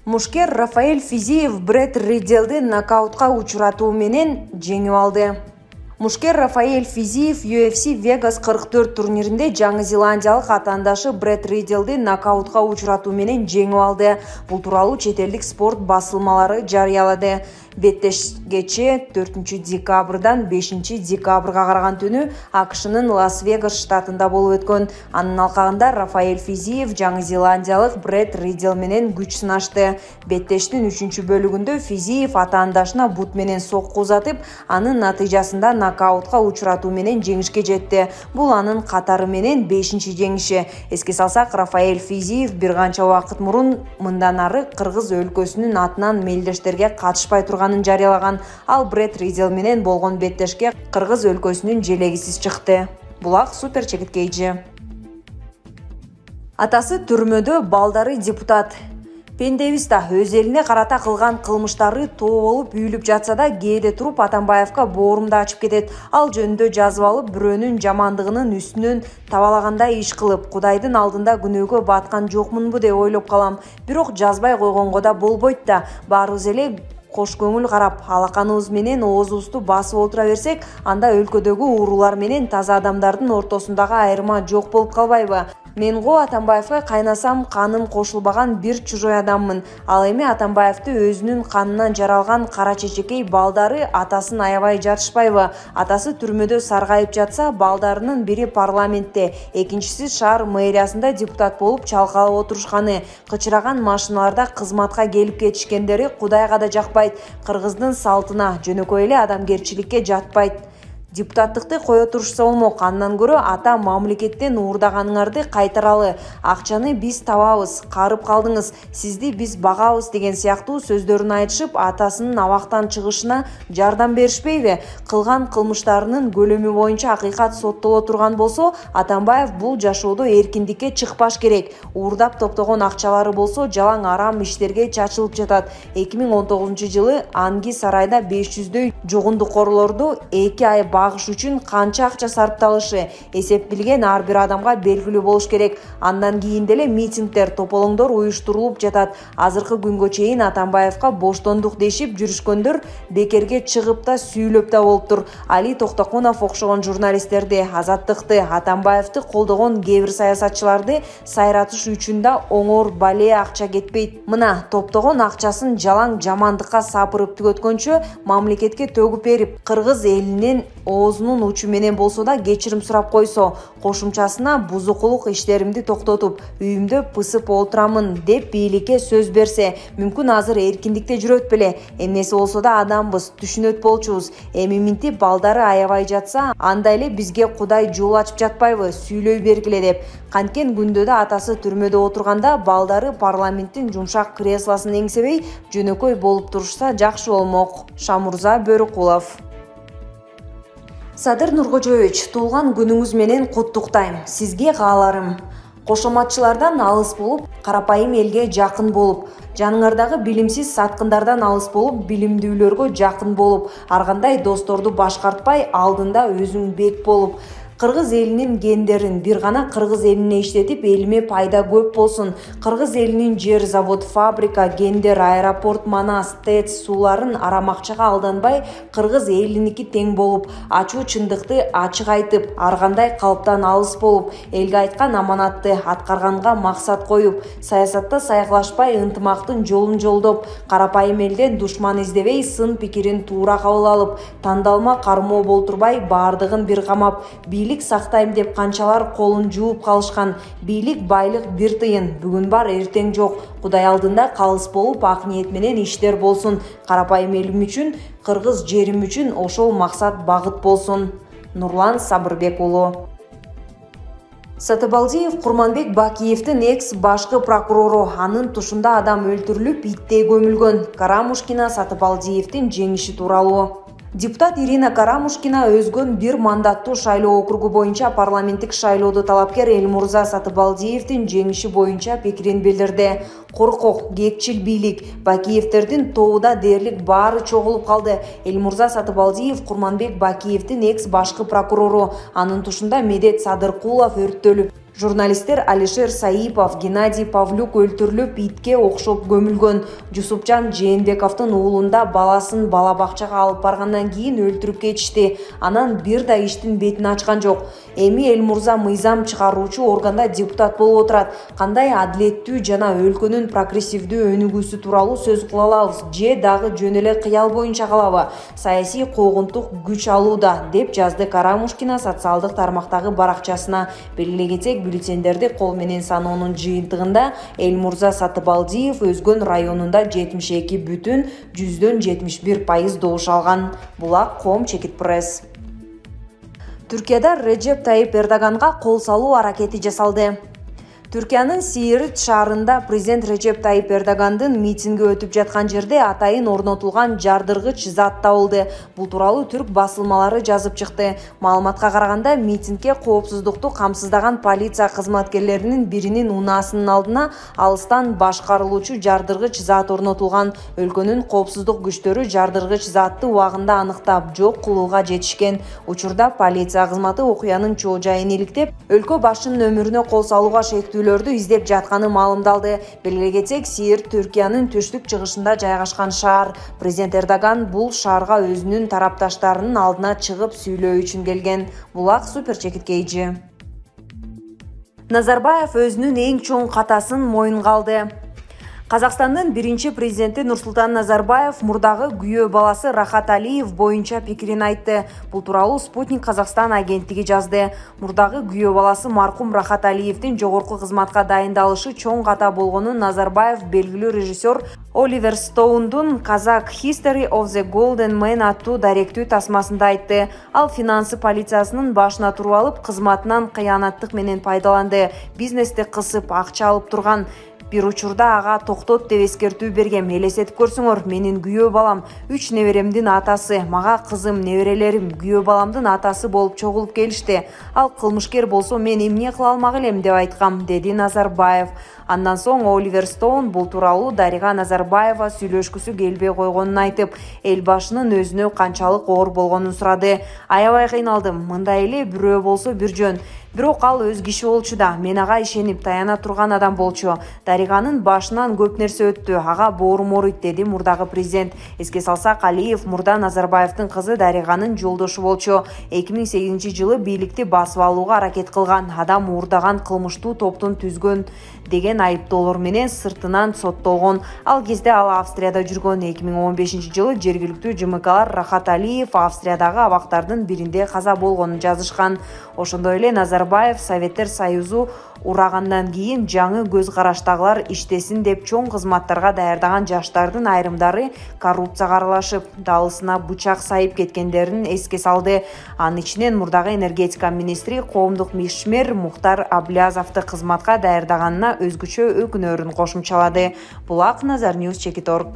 Мушкер Рафаэль Физиев Бред Ридделди нокаутка учуратуу менен жеңип алды. Мушкер Рафаэль Физиев UFC Vegas 44 турниринде Жаңы Зеландиялык атаандашы Бред Ридделди нокаутка учуратуу менен жеңип алды. Бул тууралуу чет элдик спорт басылмалары жарыялады. Беттешкече 4 декабрдан 5 декабрга караган түнү АКШнын Лас-Вегас штатында болуп өткөн. Анын алкагында Рафаэль Физиев Жаңы Зеландиялык Бред Риддел менен күч сынашты. Беттештин 3 бөлүгүндө Физиев атаандашына бут менен сокку узатып, анын натыйжасында нокаутка учуратуу менен жеңишке жетти. Бул анын катары менен 5-чи жеңиши. Эске салсак, Рафаэль Физиев бир канча убакыт мурун мындан ары Кыргыз өлкөсүнүн атынан мелдештерге катышпай турганын жарыялаган. Ал Бред Риддел менен болгон беттешке Кыргыз өлкөсүнүн желегисиз чыкты. Булак супер чекиткейчи. Атасы түрмөдө, балдары депутат. Пендебиз да өз элине карата кылган кылмыштары тоо болуп үйүлүп жатса да, кээде туруп Атамбаевка боорумду ачып кетет. Ал жөнүндө жазып алып, бирөөнүн жамандыгынын үстүнөн табалагандай иш кылып, Кудайдын алдында күнөөгө баткан жокмунбу деп ойлоп калам. Бирок жазбай койгонго да болбойт да. Баарыбыз эле кош көңүл карап, алаканыбыз менен оозубузду басып отура берсек, анда өлкөдөгү уурулар менен таза адамдардын ортосундагы айырма жок болуп калбайбы? Мен Атамбаевга кайнасам каным кошулбаган бир чужой адаммын. Ал эми Атамбаевди өзүнүн канынан жаралган кара чечекей балдары атасын аябай жатышпайбы? Атасы түрмөдө саргайып жатса, балдарынын бири парламентте, экинчиси шаар мэриясында депутат болуп чалкалап отурушканы, кычыраган машиналарда кызматка келип кетишкендери Кудайга да жакпайт. Кыргыздын салтына, жөнөкөй эле адамгерчиликке жатпайт. Депутаттыкты кое турушса болмок. Андан көрө ата мамлекеттен уурдаганыңарды кайтаралы. Акчаны биз табабыз, карып калдыңыз, сизди биз багабыз деген сыяктуу сөздөрүн айтышып, атасынын абактан чыгышына жардам беришпейби? Кылган кылмыштарынын көлөмү боюнча акыйкат соттоло турган болсо, Атамбаев бул жашоодо эркиндикке чыкпаш керек. Уурдап топтогон акчалары болсо жалаң арам иштерге чачылып жатат. 2019-жылы Анги сарайда 500дөй жугундукорлорду 2 ай багыш үчүн канча акча сарпталышы эсеп билген ар бир адамга белгилүү болуш керек. Андан кийин деле митингдер, тополоңдор уюштурулуп жатат. Азыркы күнгө чейин Атамбаевка боштондук дешип жүрүшкөндөр бекерге чыгып да сүйлөп да болуптур. Али Токтокунов окшогон журналисттерди, Азаттыкты, Атамбаевди колдогон кээ бир саясатчыларды сайратыш үчүн да оңор бале акча кетпейт. Мына топтогон акчасын жалаң жамандыкка сапырып түгөткөнчө мамлекетке төгүп берип, кыргыз элинин оозунун учу менен болсо да кечирим сурап койсо, кошумчасына бузукулук иштеримди токтотуп, үйүмдө пысып отурамын деп бийликке сөз берсе, мүмкүн азыр эркиндикте жүрөт беле. Эмнеси болсо да адамбыз, түшүнөт болчубуз. Эми минтип балдары аябай жатса, анда эле бизге Кудай жол ачып жатпайбы, сүйлөй бергиле деп. Канткен күндө да атасы түрмөдө отурганда, балдары парламенттин жумшак креслосын эңсебей, жөнөкөй болуп турушса жакшы болмок. Шамурза Бөрүкулов. Садыр Нуркожоевич, туулган күнүңүз менен куттуктайм. Сизге кааларым кошоматчылардан алыс болуп, карапайым элге жакын болуп, жаныңардагы билимсиз саткындардан алыс болуп, билимдүүлөргө жакын болуп, ар кандай досторду башкартпай, алдында өзүң бек болуп, кыргыз элинин гендерин бир гана кыргыз элине иштетип, элиме пайда көп болсун. Кыргыз элинин жер, завод, фабрика, гендер, аэропорт, манас, ТЭЦ сууларын арамакчага алданбай, кыргыз элиники тең болуп, ачуу чындыкты ачык айтып, ар кандай калыптан алыс болуп, элге айткан аманатты аткарганга максат коюп, саясатта саякалашпай, ынтымактын жолун жолдоп, карапайым элден душман издебей, сын пикирин туура кабыл алып, тандалма кармоо болтурбай, баардыгын бир камап, бийлик сактайм деп канчалар колун жууп калышкан. Бийлик, байлык бир тыйын, бүгүн бар, эртең жок. Кудай алдында калыс болуп, ак ниет менен иштер болсун. Карапайым элим үчүн, кыргыз жерим үчүн ошол максат багыт болсун. Нурлан Сабырбек уулу. Сатыбалдиев Курманбек Бакиевдин экс башкы прокурору. Анын тушунда адам өлтүрүлүп, иттей көмүлгөн. Карамушкина Сатыбалдиевдин жеңиши тууралуу. Депутат Ирина Карамушкина өзгөн бир мандаттуу шайлоо округу боюнча парламенттик шайлоодо талапкер Элмурза Сатыбалдиевдин жеңиши боюнча пикирин билдирди. Коркок, кекчил бийлик, Бакиевдердин тобуда дээрлик баары чогулуп калды. Элмурза Сатыбалдиев Курманбек Бакиевдин экс башкы прокурору. Анын тушунда Медет Садыркулов өрттөлүп, Журналисттер Алишер Саипов, Геннадий Павлюк өлтүрүлүп, итке окшоп көмүлгөн. Жусупжан Жээнбековдун уулунда баласын бала бакчага алып баргандан кийин өлтүрүп кетишти. Анан бир да иштин бетин ачкан жок. Эми Элмурза мыйзам чыгаруучу органда депутат болуп отурат. Кандай адилеттүү жана өлкөнүн прогрессивдүү өнүгүүсү тууралуу сөз кыла алабыз же дагы жөн эле кыял боюнча калабы? Саясий куугунтук күч алууда, деп жазды Карамушкина социалдык тармактагы баракчасына. Белгилей кетсек, бюллетендерди кол менен саноонун жыйынтыгында Элмурза Сатыбалдиев өзгөн районунда 72,71% добуш алган. Булак Ком Чекит Пресс. Түркияда Реджеп Тайип Эрдоганга кол салуу аракети жасалды. Түркиянын Siirt шаарында президент Реджеп Тайип Эрдогандын митинги өтүп жаткан жерде атайын орнотулган жардыргыч зат табылды. Бул тууралуу түрк басылмалары жазып чыкты. Маалыматка караганда, митингге коопсуздукту камсыздаган полиция кызматкерлеринин биринин унаасынын алдына алыстан башкарылуучу жардыргыч зат орнотулган. Өлкөнүн коопсуздук күчтөрү жардыргыч затты убагында аныктап, жок кылууга жетишкен. Учурда полиция кызматы окуянын чоо жайын иликтеп, өлкө башчынын өмүрүнө кол салууга издеп жатканы маалымдалды. Белгилей кетсек, Siirt Түркиянын түштүк-чыгышында жайгашкан шаар. Президент Эрдоган бул шаарга өзүнүн тарапташтарынын алдына чыгып сүйлөө үчүн келген. Булак Супер Чекит Кейджи. Назарбаев өзүнүн эң чоң катасын мойнунга алды. Казакстандын биринчи президенти Нурсултан Назарбаев мурдагы күйөө баласы Рахат Алиев боюнча пикирин айтты. Бул тууралуу Спутник Казакстан агенттиги жазды. Мурдагы күйөө баласы маркум Рахат Алиевдин жогорку кызматка дайындалышы чоң ката болгонун Назарбаев белгилүү режиссер Оливер Стоундун Kazakh History of the Golden Man аттуу даректүү тасмасында айтты. Ал финансы полициясынын башына туруп алып, кызматынан кыянаттык менен пайдаланды. Бизнести кысып, акча алып турган. Бир учурда ага токтот деп эскертүү бергем. Элестетип көрсөңөр, менин күйөө балам 3 неберемдин атасы, мага кызым, неберелерим күйөө баламдын атасы болуп чогулуп келишти. Ал кылмышкер болсо мен эмне кыла алмак элем деп айткам, деди Назарбаев. Андан соң Оливер Стоун бул тууралуу Дарига Назарбаева сүйлөшкүсү келбей койгонун айтып, эл башынын өзүнө канчалык оор болгонун сурады. Аябай кыйналдым, мындай эле бирөө болсо бир жөн. Бирок ал өз киши болчу да, мен ага ишенип таяна турган адам болчу. Дариганын башынан көп нерсе өттү, ага боорум ооруйт, деди мурдагы президент. Эске салсак, Алиев мурда Назарбаевдин кызы Дариганын жолдошу болчу. 2008-жылы бийликти басып алууга аракет кылган, адам уурдаган кылмыштуу топтун түзгөн деген айыптоолор менен сыртынан соттолгон. Ал кезде ал Австрияда жүргөн. 2015-жылы жергиликтүү ЖМКлар Рахат Алиев Австриядагы абактардын биринде каза болгонун жазышкан. Ошондой эле Назарбаев Советтер Союзу урагандан кийин жаңы көз караштагылар иштесин деп чоң кызматтарга даярдаган жаштардын айрымдары коррупцияга аралашып, далысына бычак сайып кеткендерин эске салды. Анын ичинен мурдагы энергетика министри коомдук ишмер Мухтар Аблязовду кызматка даярдаганына өзгөчө өкүнөрүн кошумчалады. Булак Назар Ньюс Чекит.орг.